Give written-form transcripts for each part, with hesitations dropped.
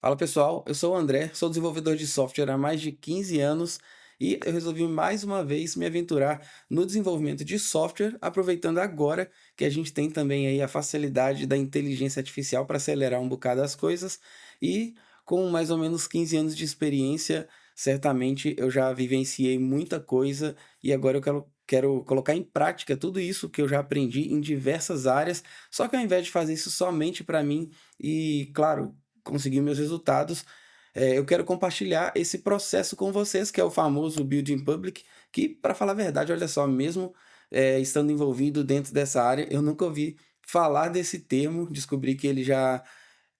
Fala pessoal, eu sou o André, sou desenvolvedor de software há mais de 15 anos e eu resolvi mais uma vez me aventurar no desenvolvimento de software, aproveitando agora que a gente tem também aí a facilidade da inteligência artificial para acelerar um bocado as coisas e com mais ou menos 15 anos de experiência, certamente eu já vivenciei muita coisa e agora eu quero colocar em prática tudo isso que eu já aprendi em diversas áreas, só que ao invés de fazer isso somente para mim e, claro, conseguir meus resultados, eu quero compartilhar esse processo com vocês, que é o famoso Building Public, que, para falar a verdade, olha só, mesmo, estando envolvido dentro dessa área, eu nunca ouvi falar desse termo, descobri que ele já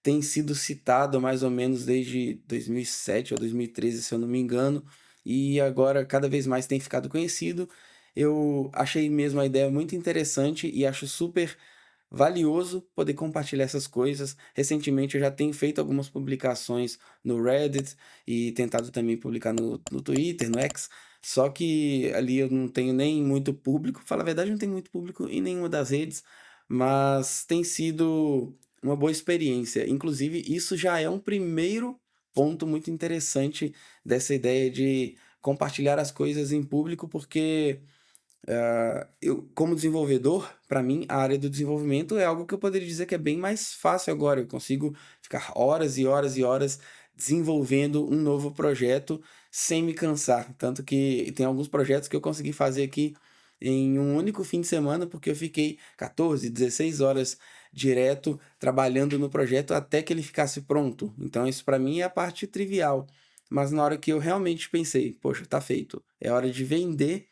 tem sido citado mais ou menos desde 2007 ou 2013, se eu não me engano, e agora cada vez mais tem ficado conhecido. Eu achei mesmo a ideia muito interessante e acho super valioso poder compartilhar essas coisas. Recentemente eu já tenho feito algumas publicações no Reddit e tentado também publicar no Twitter, no X, só que ali eu não tenho nem muito público, fala a verdade, eu não tenho muito público em nenhuma das redes, mas tem sido uma boa experiência. Inclusive, isso já é um primeiro ponto muito interessante dessa ideia de compartilhar as coisas em público, porque eu, como desenvolvedor, para mim, a área do desenvolvimento é algo que eu poderia dizer que é bem mais fácil agora. Eu consigo ficar horas e horas e horas desenvolvendo um novo projeto sem me cansar. Tanto que tem alguns projetos que eu consegui fazer aqui em um único fim de semana, porque eu fiquei 14, 16 horas direto trabalhando no projeto até que ele ficasse pronto. Então, isso para mim é a parte trivial. Mas na hora que eu realmente pensei, poxa, tá feito, é hora de vender,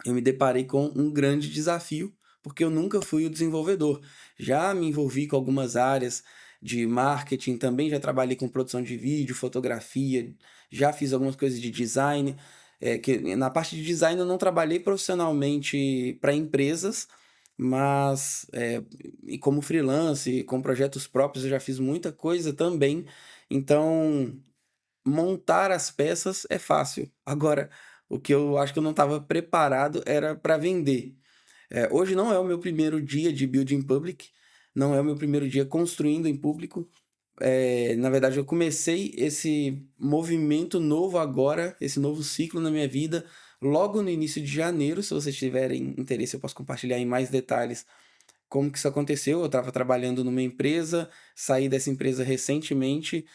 eu me deparei com um grande desafio, porque eu nunca fui o desenvolvedor. Já me envolvi com algumas áreas de marketing, também já trabalhei com produção de vídeo, fotografia, já fiz algumas coisas de design. Que na parte de design eu não trabalhei profissionalmente para empresas, mas e como freelance, com projetos próprios, eu já fiz muita coisa também. Então, montar as peças é fácil. Agora, o que eu acho que eu não estava preparado era para vender. Hoje não é o meu primeiro dia de build in public, não é o meu primeiro dia construindo em público. Na verdade, eu comecei esse movimento novo agora, esse novo ciclo na minha vida, logo no início de janeiro. Se vocês tiverem interesse, eu posso compartilhar em mais detalhes como que isso aconteceu. Eu estava trabalhando numa empresa, saí dessa empresa recentemente,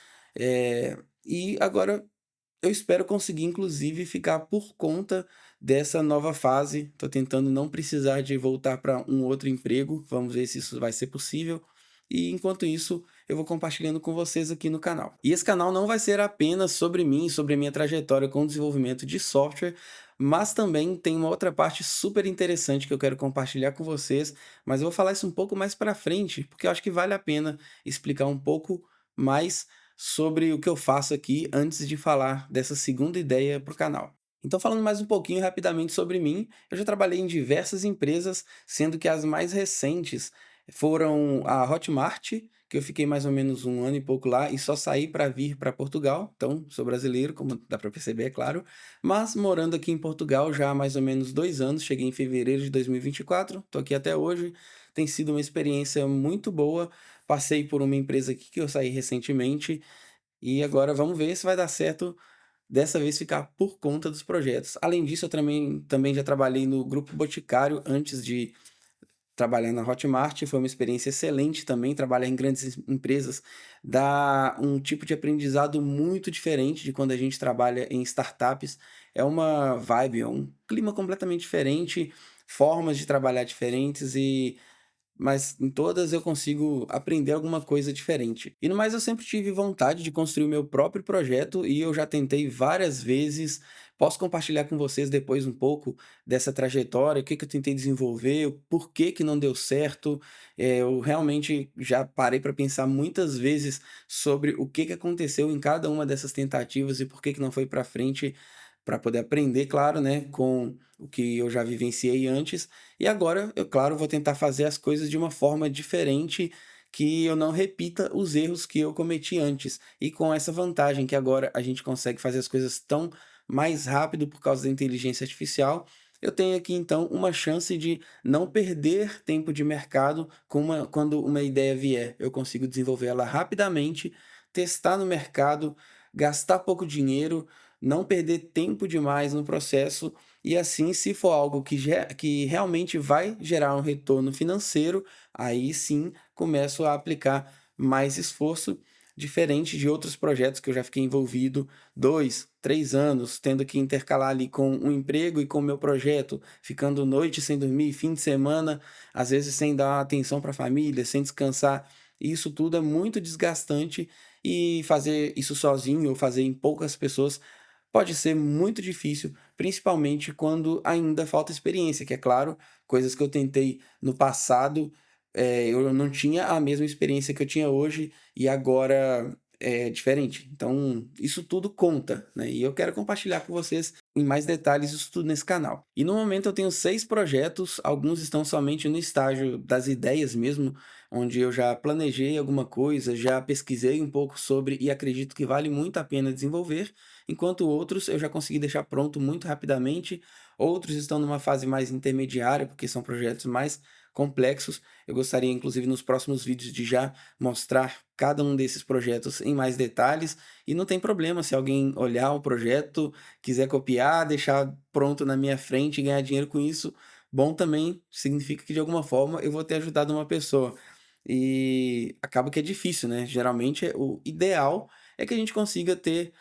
e agora eu espero conseguir, inclusive, ficar por conta dessa nova fase. Estou tentando não precisar de voltar para um outro emprego. Vamos ver se isso vai ser possível. E enquanto isso, eu vou compartilhando com vocês aqui no canal. E esse canal não vai ser apenas sobre mim, sobre a minha trajetória com o desenvolvimento de software, mas também tem uma outra parte super interessante que eu quero compartilhar com vocês, mas eu vou falar isso um pouco mais para frente, porque eu acho que vale a pena explicar um pouco mais sobre o que eu faço aqui antes de falar dessa segunda ideia para o canal. Então, falando mais um pouquinho rapidamente sobre mim, eu já trabalhei em diversas empresas, sendo que as mais recentes foram a Hotmart, que eu fiquei mais ou menos um ano e pouco lá e só saí para vir para Portugal. Então, sou brasileiro, como dá para perceber, é claro, mas morando aqui em Portugal já há mais ou menos 2 anos. Cheguei em fevereiro de 2024, estou aqui até hoje. Tem sido uma experiência muito boa. Passei por uma empresa aqui que eu saí recentemente e agora vamos ver se vai dar certo dessa vez ficar por conta dos projetos. Além disso, eu também já trabalhei no Grupo Boticário antes de trabalhar na Hotmart. Foi uma experiência excelente também. Trabalhar em grandes empresas dá um tipo de aprendizado muito diferente de quando a gente trabalha em startups. É uma vibe, é um clima completamente diferente, formas de trabalhar diferentes, mas em todas eu consigo aprender alguma coisa diferente. E no mais, eu sempre tive vontade de construir o meu próprio projeto e eu já tentei várias vezes. Posso compartilhar com vocês depois um pouco dessa trajetória, o que que eu tentei desenvolver, o porquê que não deu certo. Eu realmente já parei para pensar muitas vezes sobre o que que aconteceu em cada uma dessas tentativas e por que que não foi para frente, para poder aprender, claro, né, com o que eu já vivenciei antes. E agora, eu, claro, vou tentar fazer as coisas de uma forma diferente, que eu não repita os erros que eu cometi antes. E com essa vantagem que agora a gente consegue fazer as coisas tão mais rápido por causa da inteligência artificial, eu tenho aqui então uma chance de não perder tempo de mercado quando uma ideia vier. Eu consigo desenvolver ela rapidamente, testar no mercado, gastar pouco dinheiro, não perder tempo demais no processo e assim, se for algo que realmente vai gerar um retorno financeiro, aí sim começo a aplicar mais esforço, diferente de outros projetos que eu já fiquei envolvido 2, 3 anos, tendo que intercalar ali com um emprego e com o meu projeto, ficando noite sem dormir, fim de semana, às vezes sem dar atenção para a família, sem descansar. Isso tudo é muito desgastante e fazer isso sozinho ou fazer em poucas pessoas pode ser muito difícil, principalmente quando ainda falta experiência, que é claro, coisas que eu tentei no passado, eu não tinha a mesma experiência que eu tinha hoje e agora é diferente. Então, isso tudo conta, né? E eu quero compartilhar com vocês em mais detalhes isso tudo nesse canal. E no momento eu tenho 6 projetos, alguns estão somente no estágio das ideias mesmo, onde eu já planejei alguma coisa, já pesquisei um pouco sobre e acredito que vale muito a pena desenvolver, enquanto outros eu já consegui deixar pronto muito rapidamente, outros estão numa fase mais intermediária, porque são projetos mais complexos. Eu gostaria, inclusive, nos próximos vídeos de já mostrar cada um desses projetos em mais detalhes, e não tem problema se alguém olhar o projeto, quiser copiar, deixar pronto na minha frente e ganhar dinheiro com isso, bom também, significa que de alguma forma eu vou ter ajudado uma pessoa. E acaba que é difícil, né? Geralmente o ideal é que a gente consiga ter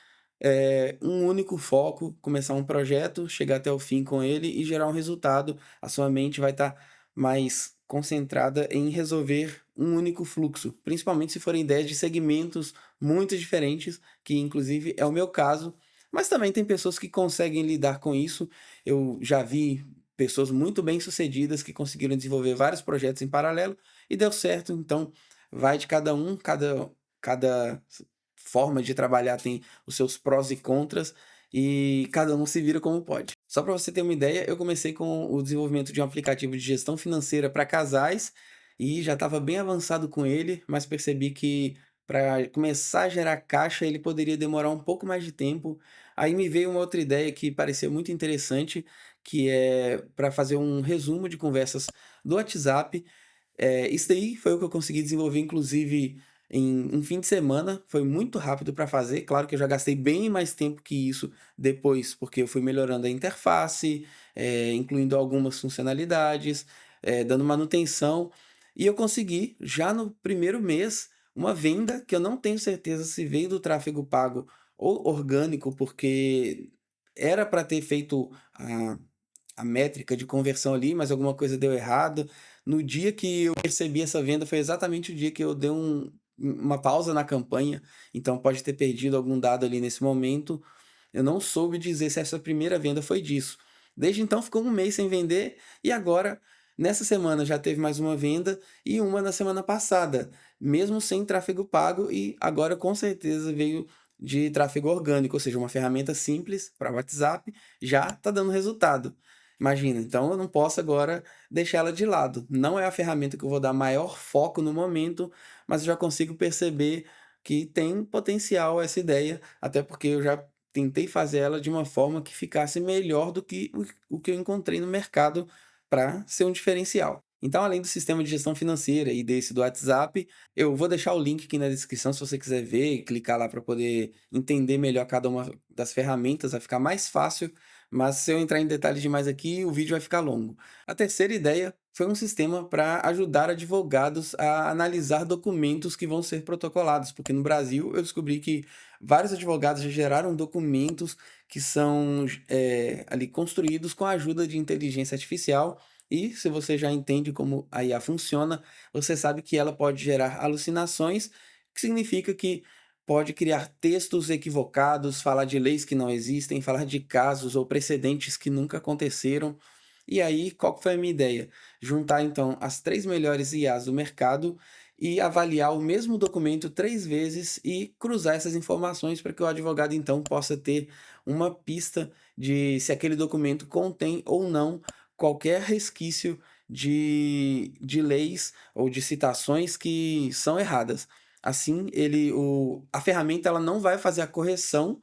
um único foco, começar um projeto, chegar até o fim com ele e gerar um resultado. A sua mente vai estar mais concentrada em resolver um único fluxo, principalmente se forem ideias de segmentos muito diferentes, que inclusive é o meu caso, mas também tem pessoas que conseguem lidar com isso. Eu já vi pessoas muito bem-sucedidas que conseguiram desenvolver vários projetos em paralelo e deu certo, então vai de cada um, cada forma de trabalhar tem os seus prós e contras, e cada um se vira como pode. Só para você ter uma ideia, eu comecei com o desenvolvimento de um aplicativo de gestão financeira para casais e já estava bem avançado com ele, mas percebi que para começar a gerar caixa ele poderia demorar um pouco mais de tempo. Aí me veio uma outra ideia que parecia muito interessante, que é para fazer um resumo de conversas do WhatsApp. Isso daí foi o que eu consegui desenvolver, inclusive, em um fim de semana. Foi muito rápido para fazer. Claro que eu já gastei bem mais tempo que isso depois, porque eu fui melhorando a interface, incluindo algumas funcionalidades, dando manutenção. E eu consegui, já no primeiro mês, uma venda que eu não tenho certeza se veio do tráfego pago ou orgânico, porque era para ter feito a métrica de conversão ali, mas alguma coisa deu errado. No dia que eu percebi essa venda, foi exatamente o dia que eu dei uma pausa na campanha, então pode ter perdido algum dado ali nesse momento. Eu não soube dizer se essa primeira venda foi disso. Desde então ficou um mês sem vender e agora, nessa semana, já teve mais uma venda e uma na semana passada, mesmo sem tráfego pago, e agora com certeza veio de tráfego orgânico, ou seja, uma ferramenta simples para WhatsApp já está dando resultado. Imagina, então eu não posso agora deixar ela de lado. Não é a ferramenta que eu vou dar maior foco no momento, mas eu já consigo perceber que tem potencial essa ideia, até porque eu já tentei fazer ela de uma forma que ficasse melhor do que o que eu encontrei no mercado para ser um diferencial. Então, além do sistema de gestão financeira e desse do WhatsApp, eu vou deixar o link aqui na descrição se você quiser ver e clicar lá para poder entender melhor cada uma das ferramentas, vai ficar mais fácil, mas se eu entrar em detalhes demais aqui, o vídeo vai ficar longo. A terceira ideia foi um sistema para ajudar advogados a analisar documentos que vão ser protocolados, porque no Brasil eu descobri que vários advogados já geraram documentos que são ali construídos com a ajuda de inteligência artificial. E se você já entende como a IA funciona, você sabe que ela pode gerar alucinações, que significa que pode criar textos equivocados, falar de leis que não existem, falar de casos ou precedentes que nunca aconteceram. E aí, qual que foi a minha ideia? Juntar então as 3 melhores IAs do mercado e avaliar o mesmo documento 3 vezes e cruzar essas informações para que o advogado então possa ter uma pista de se aquele documento contém ou não qualquer resquício de leis ou de citações que são erradas. Assim, a ferramenta ela não vai fazer a correção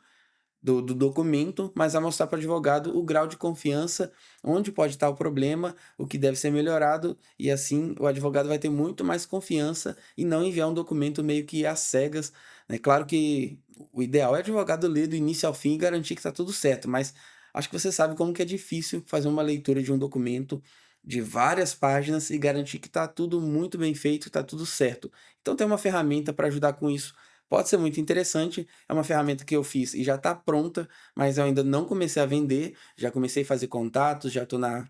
do documento, mas vai mostrar para o advogado o grau de confiança, onde pode estar o problema, o que deve ser melhorado, e assim o advogado vai ter muito mais confiança e não enviar um documento meio que às cegas, né. Claro que o ideal é o advogado ler do início ao fim e garantir que está tudo certo, mas acho que você sabe como que é difícil fazer uma leitura de um documento de várias páginas e garantir que está tudo muito bem feito, está tudo certo. Então tem uma ferramenta para ajudar com isso. Pode ser muito interessante, é uma ferramenta que eu fiz e já está pronta, mas eu ainda não comecei a vender, já comecei a fazer contatos, já estou na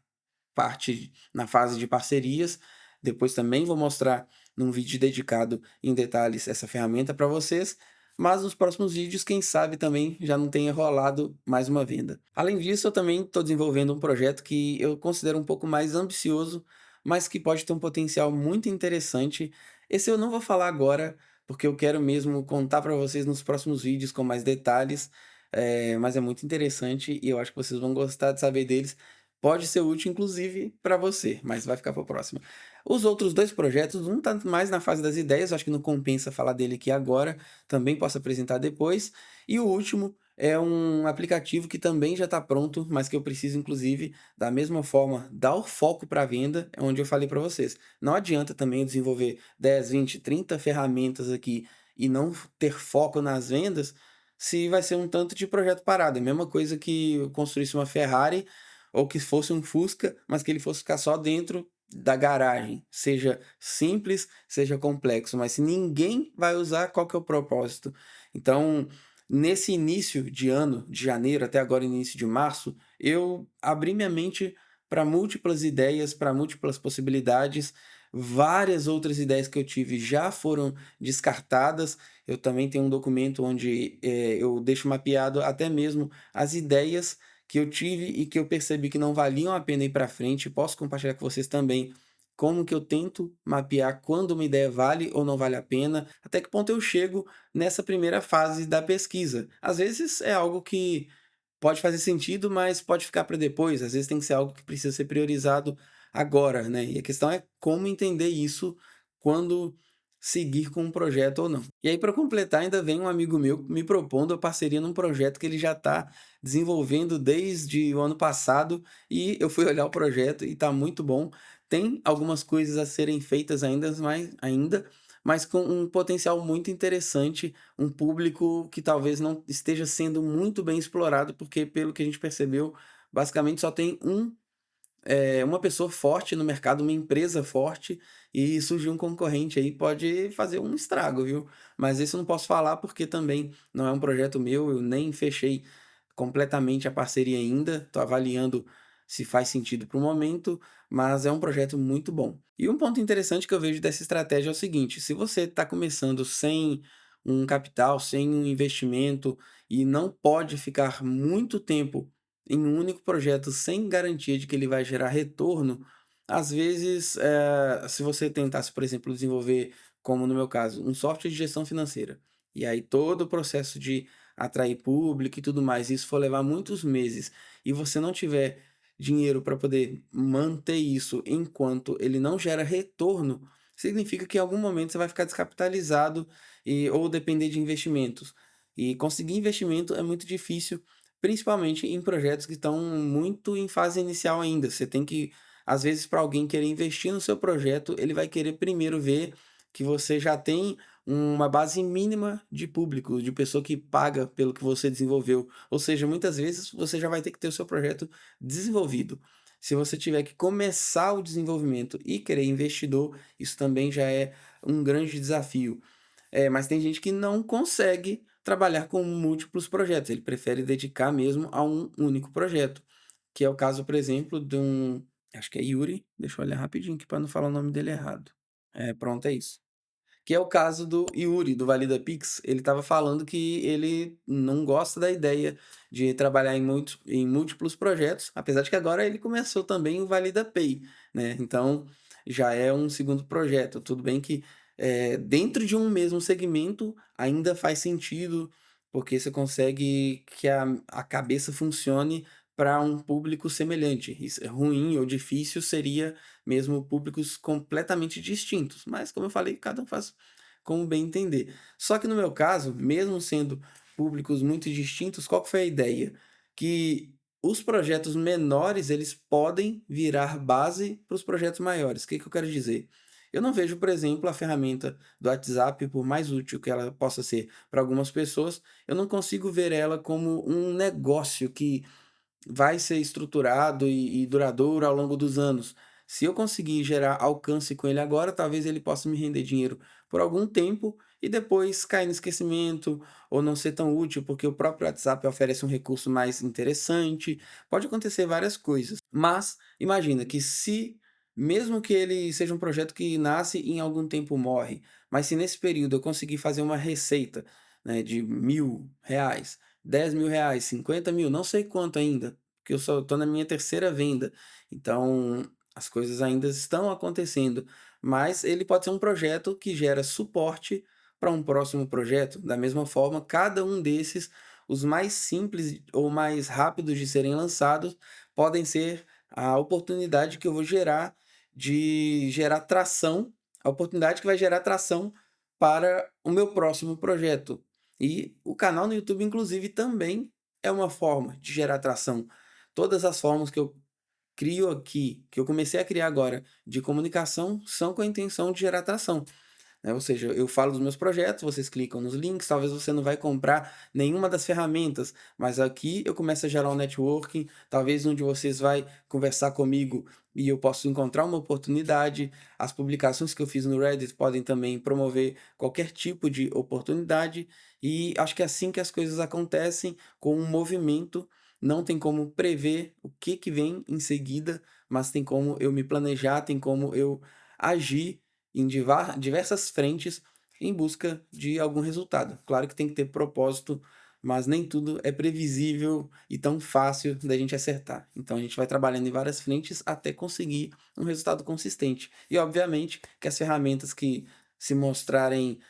fase de parcerias. Depois também vou mostrar num vídeo dedicado em detalhes essa ferramenta para vocês, mas nos próximos vídeos, quem sabe também já não tenha rolado mais uma venda. Além disso, eu também estou desenvolvendo um projeto que eu considero um pouco mais ambicioso, mas que pode ter um potencial muito interessante. Esse eu não vou falar agora, porque eu quero mesmo contar para vocês nos próximos vídeos com mais detalhes, mas é muito interessante e eu acho que vocês vão gostar de saber deles. Pode ser útil inclusive para você, mas vai ficar para a próxima. Os outros 2 projetos, um tá mais na fase das ideias, acho que não compensa falar dele aqui agora, também posso apresentar depois. E o último é um aplicativo que também já está pronto, mas que eu preciso inclusive, da mesma forma, dar o foco para a venda, é onde eu falei para vocês. Não adianta também eu desenvolver 10, 20, 30 ferramentas aqui e não ter foco nas vendas, se vai ser um tanto de projeto parado. É a mesma coisa que eu construísse uma Ferrari ou que fosse um Fusca, mas que ele fosse ficar só dentro da garagem, seja simples, seja complexo, mas se ninguém vai usar, qual que é o propósito? Então, nesse início de ano, de janeiro até agora início de março, eu abri minha mente para múltiplas ideias, para múltiplas possibilidades. Várias outras ideias que eu tive já foram descartadas. Eu também tenho um documento onde eu deixo mapeado até mesmo as ideias que eu tive e que eu percebi que não valiam a pena ir para frente. Posso compartilhar com vocês também como que eu tento mapear quando uma ideia vale ou não vale a pena, até que ponto eu chego nessa primeira fase da pesquisa. Às vezes é algo que pode fazer sentido, mas pode ficar para depois, às vezes tem que ser algo que precisa ser priorizado agora, né, e a questão é como entender isso quando seguir com um projeto ou não. E aí para completar ainda vem um amigo meu me propondo a parceria num projeto que ele já está desenvolvendo desde o ano passado, e eu fui olhar o projeto e está muito bom. Tem algumas coisas a serem feitas mas com um potencial muito interessante, um público que talvez não esteja sendo muito bem explorado, porque pelo que a gente percebeu, basicamente só tem uma pessoa forte no mercado, uma empresa forte, e surgir um concorrente aí pode fazer um estrago, viu. Mas esse eu não posso falar, porque também não é um projeto meu, eu nem fechei completamente a parceria ainda, estou avaliando se faz sentido para o momento, mas é um projeto muito bom. E um ponto interessante que eu vejo dessa estratégia é o seguinte: se você está começando sem um capital, sem um investimento e não pode ficar muito tempo em um único projeto sem garantia de que ele vai gerar retorno, às vezes, se você tentasse, por exemplo, desenvolver, como no meu caso, um software de gestão financeira, e aí todo o processo de atrair público e tudo mais, isso for levar muitos meses, e você não tiver dinheiro para poder manter isso enquanto ele não gera retorno, significa que em algum momento você vai ficar descapitalizado ou depender de investimentos. E conseguir investimento é muito difícil, principalmente em projetos que estão muito em fase inicial ainda. Você tem que, às vezes, para alguém querer investir no seu projeto, ele vai querer primeiro ver que você já tem uma base mínima de público, de pessoa que paga pelo que você desenvolveu. Ou seja, muitas vezes você já vai ter que ter o seu projeto desenvolvido. Se você tiver que começar o desenvolvimento e querer investidor, isso também já é um grande desafio. Mas tem gente que não consegue trabalhar com múltiplos projetos, ele prefere dedicar mesmo a um único projeto, que é o caso, por exemplo, de um acho que é Yuri, deixa eu olhar rapidinho aqui para não falar o nome dele errado. Pronto, é isso. Que é o caso do Yuri, do Valida Pix. Ele estava falando que ele não gosta da ideia de trabalhar em múltiplos projetos, apesar de que agora ele começou também o Valida Pay, né, então já é um segundo projeto. Tudo bem que, dentro de um mesmo segmento ainda faz sentido, porque você consegue que a cabeça funcione para um público semelhante. Isso é ruim ou difícil seria mesmo públicos completamente distintos, mas como eu falei, cada um faz como bem entender. Só que no meu caso, mesmo sendo públicos muito distintos, qual que foi a ideia? Que os projetos menores, eles podem virar base para os projetos maiores. O que que eu quero dizer? Eu não vejo, por exemplo, a ferramenta do WhatsApp, por mais útil que ela possa ser para algumas pessoas, eu não consigo ver ela como um negócio que vai ser estruturado e duradouro ao longo dos anos. Se eu conseguir gerar alcance com ele agora, talvez ele possa me render dinheiro por algum tempo e depois cair no esquecimento ou não ser tão útil, porque o próprio WhatsApp oferece um recurso mais interessante. Pode acontecer várias coisas. Mas imagina que se, mesmo que ele seja um projeto que nasce e em algum tempo morre, mas se nesse período eu conseguir fazer uma receita, né, de R$ 1.000, R$ 10.000, 50.000, não sei quanto ainda, porque eu só estou na minha terceira venda, então as coisas ainda estão acontecendo, mas ele pode ser um projeto que gera suporte para um próximo projeto. Da mesma forma, cada um desses, os mais simples ou mais rápidos de serem lançados, podem ser a oportunidade que eu vou gerar de gerar tração, a oportunidade que vai gerar tração para o meu próximo projeto. E o canal no YouTube, inclusive, também é uma forma de gerar atração. Todas as formas que eu crio aqui, que eu comecei a criar agora, de comunicação, são com a intenção de gerar atração, né? Ou seja, eu falo dos meus projetos, vocês clicam nos links, talvez você não vai comprar nenhuma das ferramentas, mas aqui eu começo a gerar um networking, talvez um de vocês vai conversar comigo e eu posso encontrar uma oportunidade. As publicações que eu fiz no Reddit podem também promover qualquer tipo de oportunidade, e acho que é assim que as coisas acontecem com um movimento. Não tem como prever o que que vem em seguida, mas tem como eu me planejar, tem como eu agir em diversas frentes em busca de algum resultado. Claro que tem que ter propósito, mas nem tudo é previsível e tão fácil da gente acertar. Então a gente vai trabalhando em várias frentes até conseguir um resultado consistente. E obviamente que as ferramentas que se mostrarem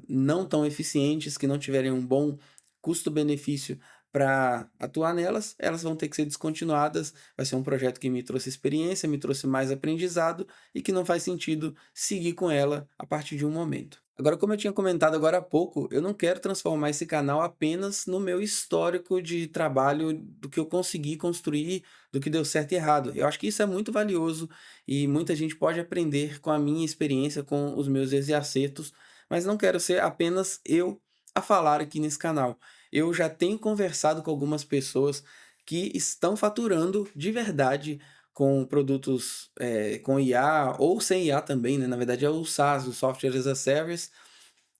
não tão eficientes, que não tiverem um bom custo-benefício para atuar nelas, elas vão ter que ser descontinuadas. Vai ser um projeto que me trouxe experiência, me trouxe mais aprendizado e que não faz sentido seguir com ela a partir de um momento. Agora, como eu tinha comentado agora há pouco, eu não quero transformar esse canal apenas no meu histórico de trabalho, do que eu consegui construir, do que deu certo e errado. Eu acho que isso é muito valioso e muita gente pode aprender com a minha experiência, com os meus erros e acertos, mas não quero ser apenas eu a falar aqui nesse canal. Eu já tenho conversado com algumas pessoas que estão faturando de verdade com produtos, com IA ou sem IA também, né, na verdade é o SaaS, o Software as a Service,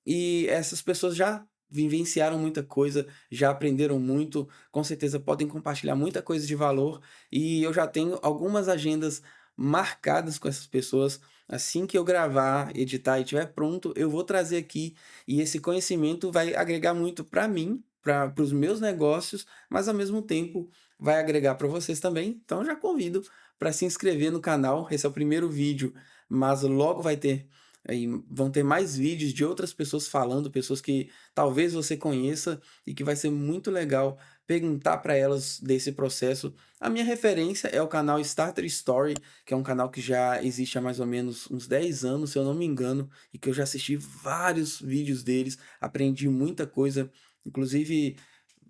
e essas pessoas já vivenciaram muita coisa, já aprenderam muito, com certeza podem compartilhar muita coisa de valor, e eu já tenho algumas agendas marcadas com essas pessoas. Assim que eu gravar, editar e estiver pronto, eu vou trazer aqui, e esse conhecimento vai agregar muito para mim, para os meus negócios, mas ao mesmo tempo vai agregar para vocês também. Então já convido para se inscrever no canal. Esse é o primeiro vídeo, mas logo vai ter aí vão ter mais vídeos de outras pessoas falando, pessoas que talvez você conheça e que vai ser muito legal perguntar para elas desse processo. A minha referência é o canal Starter Story, que é um canal que já existe há mais ou menos uns 10 anos, se eu não me engano, e que eu já assisti vários vídeos deles, aprendi muita coisa, inclusive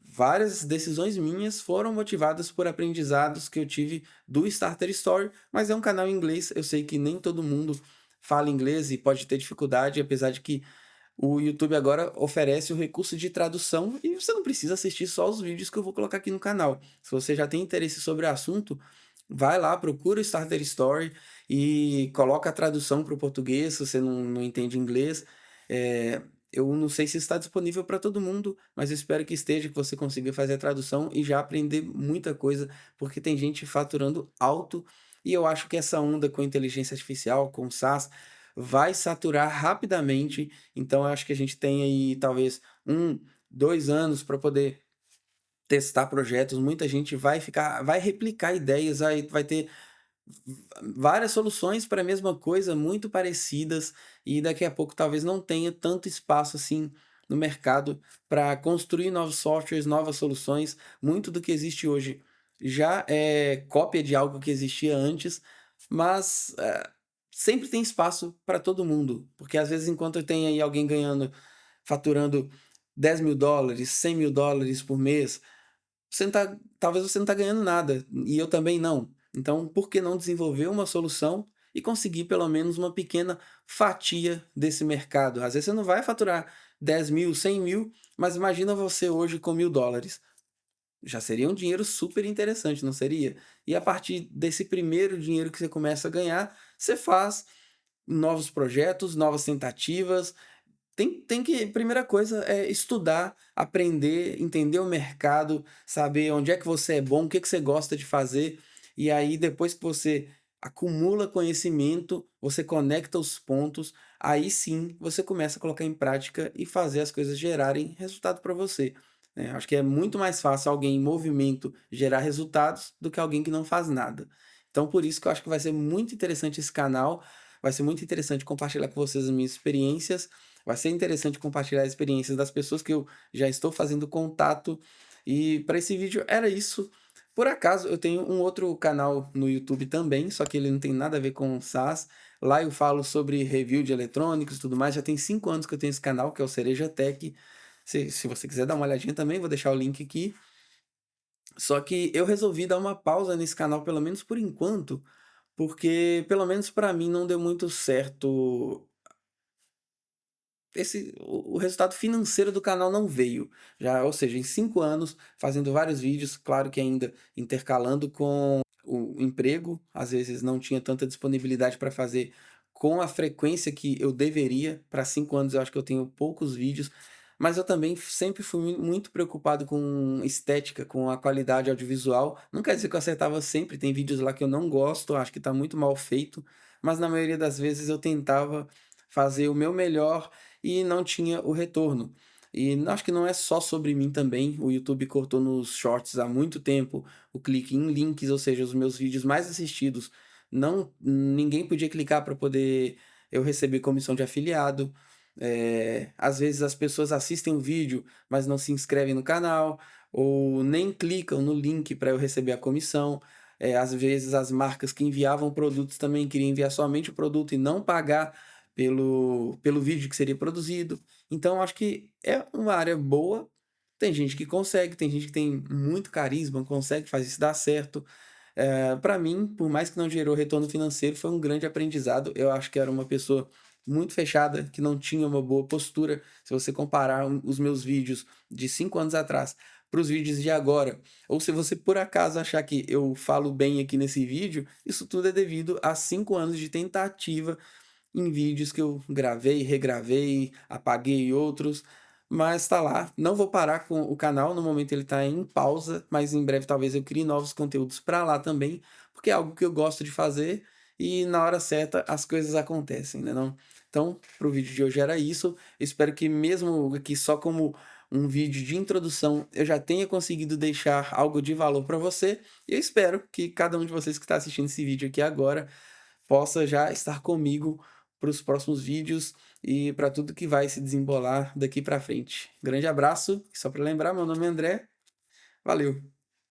várias decisões minhas foram motivadas por aprendizados que eu tive do Starter Story, mas é um canal em inglês, eu sei que nem todo mundo fala inglês e pode ter dificuldade, apesar de que o YouTube agora oferece o recurso de tradução e você não precisa assistir só os vídeos que eu vou colocar aqui no canal. Se você já tem interesse sobre o assunto, vai lá, procura o Starter Story e coloca a tradução para o português, se você não entende inglês. Eh, eu não sei se está disponível para todo mundo, mas eu espero que esteja, que você consiga fazer a tradução e já aprender muita coisa, porque tem gente faturando alto e eu acho que essa onda com inteligência artificial, com SaaS, vai saturar rapidamente. Então eu acho que a gente tem aí talvez 1, 2 anos para poder testar projetos. Muita gente vai replicar ideias, vai ter várias soluções para a mesma coisa, muito parecidas, e daqui a pouco talvez não tenha tanto espaço assim no mercado para construir novos softwares, novas soluções. Muito do que existe hoje já é cópia de algo que existia antes, mas sempre tem espaço para todo mundo, porque às vezes enquanto tem aí alguém ganhando, faturando US$ 10.000, US$ 100.000 por mês, você não tá talvez você não tá ganhando nada, e eu também não. Então, por que não desenvolver uma solução e conseguir pelo menos uma pequena fatia desse mercado? Às vezes você não vai faturar 10.000, 100.000, mas imagina você hoje com US$ 1.000. Já seria um dinheiro super interessante, não seria? E a partir desse primeiro dinheiro que você começa a ganhar, você faz novos projetos, novas tentativas, tem que primeira coisa é estudar, aprender, entender o mercado, saber onde é que você é bom, o que que você gosta de fazer, e aí depois que você acumula conhecimento, você conecta os pontos, aí sim você começa a colocar em prática e fazer as coisas gerarem resultado para você, né. Acho que é muito mais fácil alguém em movimento gerar resultados do que alguém que não faz nada. Então por isso que eu acho que vai ser muito interessante esse canal, vai ser muito interessante compartilhar com vocês as minhas experiências, vai ser interessante compartilhar as experiências das pessoas que eu já estou fazendo contato. E para esse vídeo era isso. Por acaso, eu tenho um outro canal no YouTube também, só que ele não tem nada a ver com SaaS. Lá eu falo sobre review de eletrônicos e tudo mais. Já tem 5 anos que eu tenho esse canal, que é o Cereja Tech. Se você quiser dar uma olhadinha também, vou deixar o link aqui. Só que eu resolvi dar uma pausa nesse canal, pelo menos por enquanto, porque pelo menos para mim não deu muito certo o resultado financeiro do canal não veio. Já, ou seja, em 5 anos, fazendo vários vídeos, claro que ainda intercalando com o emprego, às vezes não tinha tanta disponibilidade para fazer com a frequência que eu deveria. Para 5 anos eu acho que eu tenho poucos vídeos, mas eu também sempre fui muito preocupado com estética, com a qualidade audiovisual. Não quer dizer que eu acertava sempre, tem vídeos lá que eu não gosto, acho que está muito mal feito, mas na maioria das vezes eu tentava fazer o meu melhor e não tinha o retorno. E acho que não é só sobre mim também, o YouTube cortou nos shorts há muito tempo o clique em links, ou seja, os meus vídeos mais assistidos, não ninguém podia clicar para poder eu receber comissão de afiliado. Às vezes as pessoas assistem o vídeo, mas não se inscrevem no canal, ou nem clicam no link para eu receber a comissão. Às vezes as marcas que enviavam produtos também queriam enviar somente o produto e não pagar pelo vídeo que seria produzido. Então acho que é uma área boa, tem gente que consegue, tem gente que tem muito carisma, consegue fazer isso dar certo. Pra mim, por mais que não gerou retorno financeiro, foi um grande aprendizado. Eu acho que era uma pessoa muito fechada, que não tinha uma boa postura. Se você comparar os meus vídeos de 5 anos atrás para os vídeos de agora, ou se você por acaso achar que eu falo bem aqui nesse vídeo, isso tudo é devido a 5 anos de tentativa em vídeos que eu gravei, regravei, apaguei outros, mas tá lá. Não vou parar com o canal, no momento ele tá em pausa, mas em breve talvez eu crie novos conteúdos para lá também, porque é algo que eu gosto de fazer e na hora certa as coisas acontecem, né não? Então, para o vídeo de hoje era isso. Espero que mesmo aqui só como um vídeo de introdução, eu já tenha conseguido deixar algo de valor para você. E eu espero que cada um de vocês que está assistindo esse vídeo aqui agora possa já estar comigo para os próximos vídeos e para tudo que vai se desembolar daqui para frente. Grande abraço, e só para lembrar, meu nome é André, valeu!